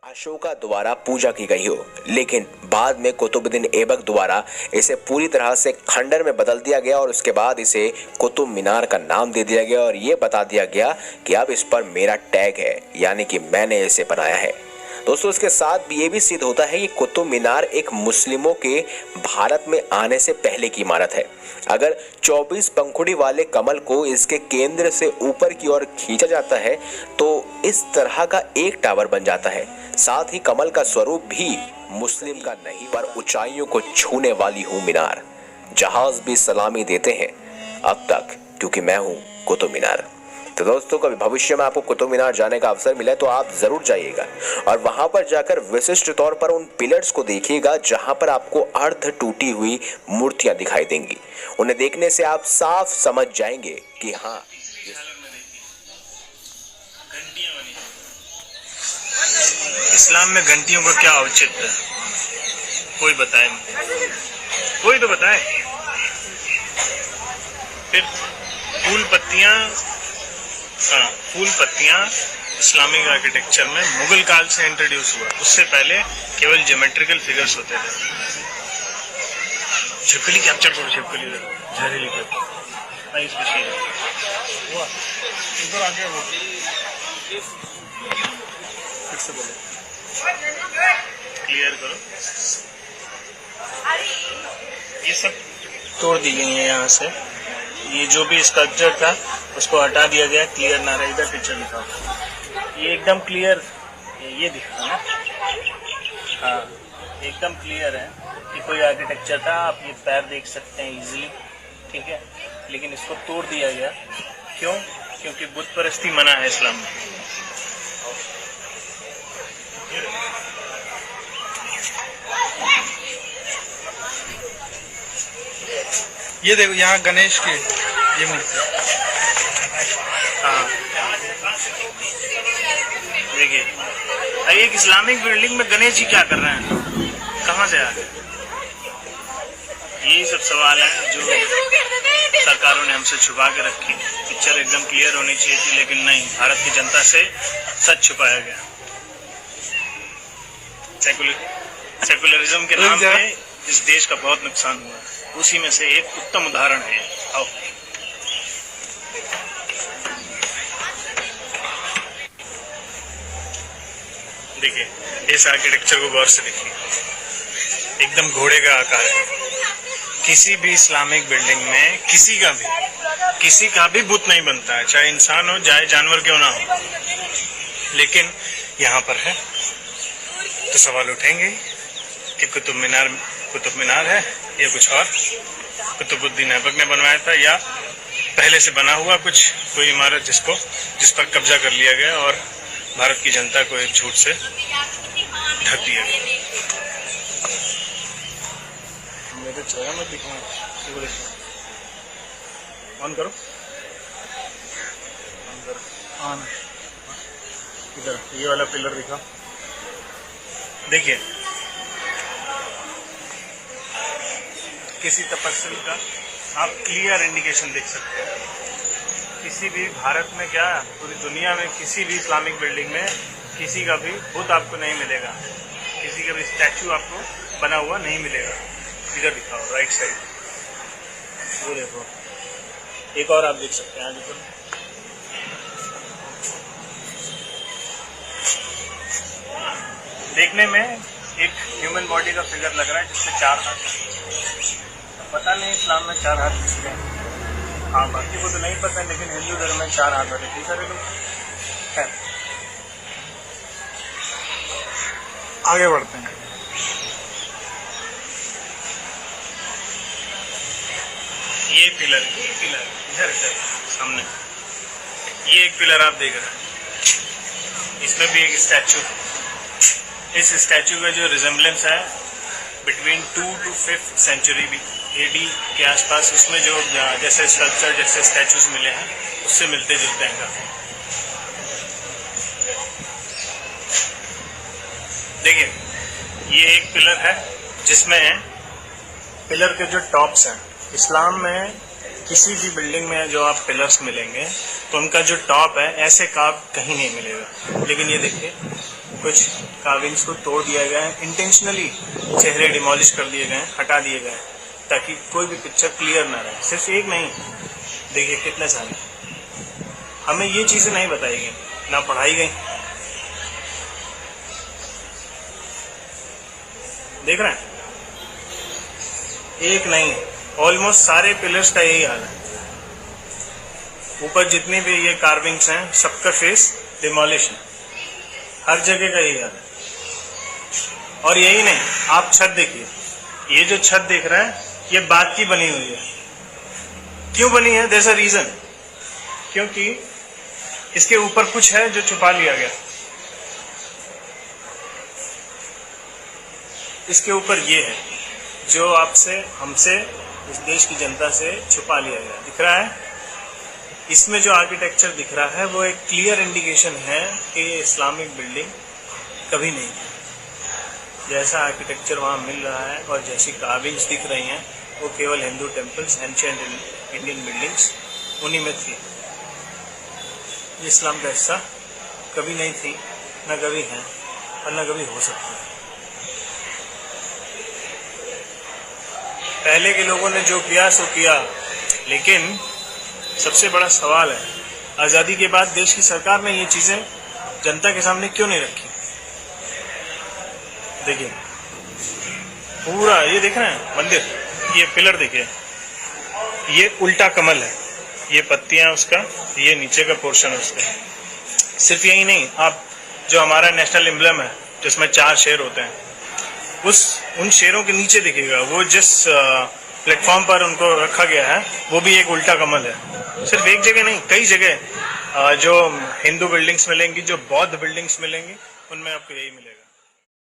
अशोका द्वारा पूजा की गई हो, लेकिन बाद में कुतुबुद्दीन ऐबक द्वारा इसे पूरी तरह से खंडर में बदल दिया गया और उसके बाद इसे कुतुब मीनार का नाम दे दिया गया और ये बता दिया गया कि अब इस पर मेरा टैग है, यानी कि मैंने इसे बनाया है। दोस्तों, इसके साथ भी ये भी सिद्ध होता है कि कुतुब मीनार एक मुस्लिमों के भारत में आने से पहले की इमारत है। अगर 24 पंखुड़ी वाले कमल को इसके केंद्र से ऊपर की ओर खींचा जाता है तो इस तरह का एक टावर बन जाता है। साथ ही कमल का स्वरूप भी मुस्लिम का नहीं, पर ऊंचाइयों को छूने वाली हूँ मीनार। जहाज भी सलामी देते हैं अब तक, क्योंकि मैं हूँ कुतुब मीनार। तो दोस्तों, कभी भविष्य में आपको कुतुब मीनार जाने का अवसर मिले तो आप जरूर जाइएगा और वहां पर जाकर विशिष्ट तौर पर उन पिलर्स को देखिएगा जहां पर आपको अर्ध टूटी हुई मूर्तियां दिखाई देंगी। उन्हें देखने से आप साफ समझ जाएंगे कि हाँ, इस्लाम में घंटियों का क्या औचित्य है? कोई बताए मुझे, कोई तो बताए। फिर फूल पत्तियां इस्लामिक आर्किटेक्चर में मुगल काल से इंट्रोड्यूस हुआ। उससे पहले केवल ज्योमेट्रिकल फिगर्स होते थे। छिपकली कैप्चर करो, छिपकली जहरीली नहीं, इसमें चाहिए इधर आगे वो फिर से बोलो, क्लियर करो। ये सब तोड़ दी गई है यहाँ से। ये जो भी स्ट्रक्चर था उसको हटा दिया गया, क्लियर ना रहे। इधर पिक्चर दिखाओ, ये एकदम क्लियर, ये दिखा ना, हाँ एकदम क्लियर है कि कोई आर्किटेक्चर था। आप ये पैर देख सकते हैं इजीली, ठीक है। लेकिन इसको तोड़ दिया गया, क्यों? क्योंकि बुत परस्ती मना है इस्लाम में। ये देखो, यहाँ गणेश की ये मूर्ति। हाँ देखिए, एक इस्लामिक बिल्डिंग में गणेश जी क्या कर रहे हैं? कहाँ से आ गए? यही सब सवाल हैं जो सरकारों ने हमसे छुपा के रखी। पिक्चर एकदम क्लियर होनी चाहिए थी, लेकिन नहीं, भारत की जनता से सच छुपाया गया। सेकुलरिज्म के नाम पे इस देश का बहुत नुकसान हुआ है। उसी में से एक उत्तम उदाहरण है। आओ देखिए, इस आर्किटेक्चर को गौर से देखिए, एकदम घोड़े का आकार है। किसी भी इस्लामिक बिल्डिंग में किसी का भी बुत नहीं बनता है, चाहे इंसान हो चाहे जानवर क्यों ना हो। लेकिन यहाँ पर है तो सवाल उठेंगे कि कुतुब मीनार है या कुछ और। कुतुबुद्दीन ऐबक ने बनवाया था या पहले से बना हुआ कोई इमारत जिस पर कब्जा कर लिया गया और भारत की जनता को एक झूठ से ढक दिया गया। मेरे चेहरा में दिखाऊं, ऑन करो, ऑन। इधर ये वाला पिलर दिखा, देखिए किसी तपस्वी का आप क्लियर इंडिकेशन देख सकते हैं। किसी भी भारत में क्या, पूरी दुनिया में किसी भी इस्लामिक बिल्डिंग में किसी का भी बुत आपको नहीं मिलेगा, किसी का भी स्टैचू आपको बना हुआ नहीं मिलेगा। इधर दिखाओ, राइट साइड, वो देखो, एक और आप देख सकते हैं। आगे तो देखने में एक ह्यूमन बॉडी का फिगर लग रहा है जिसमें 4 हाथ है। पता नहीं इस्लाम में 4 हाथ किसके हैं, हाँ बाकी को तो नहीं पता, लेकिन हिंदू धर्म में 4 हाथ होते हैं। सारे लोग हैं। आगे बढ़ते हैं। ये पिलर इधर सामने, ये एक पिलर आप देख रहे हैं, इसमें भी एक स्टैचू। इस स्टैचू का जो रिजेम्बलेंस है between 2 to 5th century AD के आसपास, उसमें जो जैसे स्ट्रक्चर, जैसे स्टैचूज मिले हैं उससे मिलते जुलते हैं काफी। देखिए, ये एक पिलर है जिसमें पिलर के जो टॉप्स हैं, इस्लाम में किसी भी बिल्डिंग में जो आप पिलर्स मिलेंगे तो उनका जो टॉप है ऐसे कार्व कहीं नहीं मिलेगा। लेकिन ये देखिए, कुछ कार्विंग्स को तोड़ दिया गया है, इंटेंशनली चेहरे डिमोलिश कर दिए गए हैं, हटा दिए गए हैं, ताकि कोई भी पिक्चर क्लियर ना रहे। सिर्फ एक नहीं, देखिए कितने सारे। हमें ये चीज़ें नहीं बताई गई, ना पढ़ाई गई। देख रहे हैं, एक नहीं, ऑलमोस्ट सारे पिलर्स का यही हाल है। ऊपर जितने भी ये कार्विंग्स हैं, सबका फेस डिमोलिश है, हर जगह का यही हाल है। और यही नहीं, आप छत देखिए, ये जो छत देख रहे हैं, ये बात की बनी हुई है। क्यों बनी है? देयर इज अ रीजन, क्योंकि इसके ऊपर कुछ है जो छुपा लिया गया। इसके ऊपर ये है जो आपसे, हमसे, इस देश की जनता से छुपा लिया गया। दिख रहा है, इसमें जो आर्किटेक्चर दिख रहा है वो एक क्लियर इंडिकेशन है कि ये इस्लामिक बिल्डिंग कभी नहीं थी। जैसा आर्किटेक्चर वहाँ मिल रहा है और जैसी कार्विंग्स दिख रही हैं, वो केवल Hindu temples, ancient Indian buildings, उन्हीं में थी। ये इस्लाम का हिस्सा कभी नहीं थी, न कभी है और न कभी हो सकती है। पहले के लोगों ने जो किया सो किया, लेकिन सबसे बड़ा सवाल है, आज़ादी के बाद देश की सरकार ने ये चीज़ें जनता के सामने क्यों नहीं रखी? देखिए पूरा ये देख रहे हैं मंदिर, ये पिलर देखिए, ये उल्टा कमल है, ये पत्तियां उसका, ये नीचे का पोर्शन है उसका। सिर्फ यही नहीं, आप जो हमारा नेशनल एम्ब्लम है जिसमें 4 शेर होते हैं, उन शेरों के नीचे दिखेगा, वो जिस प्लेटफॉर्म पर उनको रखा गया है वो भी एक उल्टा कमल है। सिर्फ एक जगह नहीं, कई जगह जो हिंदू बिल्डिंग्स मिलेंगी, जो बौद्ध बिल्डिंग्स मिलेंगी, उनमें आपको यही मिलेगा।